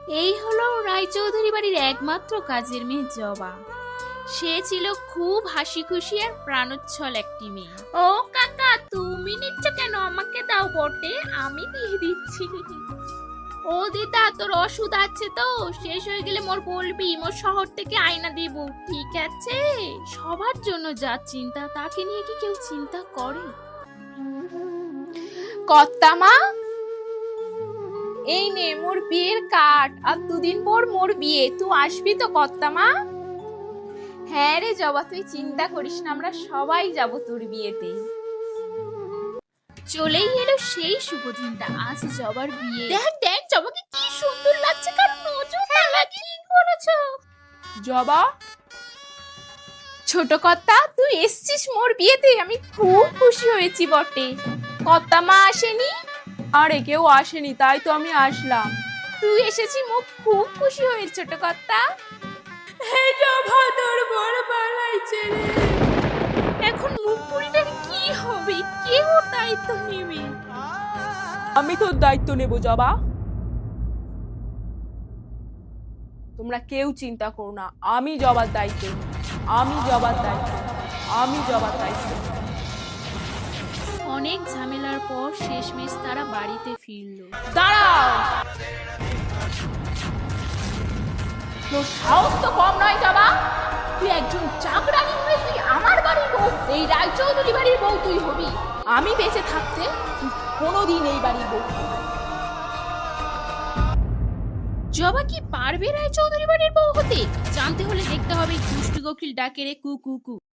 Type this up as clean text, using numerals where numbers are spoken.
এই হলো রায়চৌধুরী বাড়ির একমাত্র কাজের মেয়ে জবা। সে ছিল খুব হাসি খুশি আর প্রাণোচ্ছল একটি মেয়ে। ও কাকা, তুমি নিচ্ছ কেন? আমাকে দাও বটে, আমি দিয়ে দিচ্ছি। ও দিদা, তোর ওষুধ আছে তো? শেষ হয়ে গেলে মোর বলবি, মোর শহর থেকে আয়না দিব, ঠিক আছে? সবার জন্য যা চিন্তা, তাকে নিয়ে কি কেউ চিন্তা করে? কর্তামা, এই নে মোর বিয়ের কার্ড, আর দুদিন পর মোর বিয়ে, তুই আসবি তো কর্তামা? হ্যাঁ রে জবা, তুই চিন্তা করিস না, আমরা সবাই যাব তোর বিয়েতে। চলেই এলো সেই শুভ দিনটা, আজ জবার বিয়ে। দেখ দেখ জবাকে কি সুন্দর লাগছে, কারণ নজর না লাগে। ঠিক বলেছো জবা। ছোট কর্তা, তুই এসেছিস মোর বিয়েতে, আমি খুব খুশি হয়েছি বটে। কর্তামা আসেনি? আরে কেউ আসেনি, তাই তো আমি আসলাম। তুই এসেছি, মুখ খুব খুশি হয়েছে ছোট কর্তা। জবা, তোর বড় পালাইছে রে। এখন মুখ পুরিটার কি হবে? কেউ দায়িত্ব নেবে? আমি তোর দায়িত্ব নেব জবা। তোমরা কেউ চিন্তা করো না, আমি জবার দায়িত্ব নিই। আমি জবার দায়িত্ব নিই। আমি জবার দায়িত্ব নিই। অনেক ঝামেলার পর শেষমেশ তারা বাড়িতে ফিরলো। দাঁড়াও, তোর সাহস তো কম নয় জবা। তুই একজন চাকরানি হয়ে তুই আমার বাড়ির বউ, এই রায়চৌধুরী বাড়ির বউ তুই হবি? আমি বেঁচে থাকতে তুই কোনোদিন এই বাড়ির বউ হবি না। জবা কি পারবে রায়চৌধুরী বাড়ির বউ হতে? জানতে হলে দেখতে হবে দুষ্টু কোকিল ডাকে রে কু কু কু।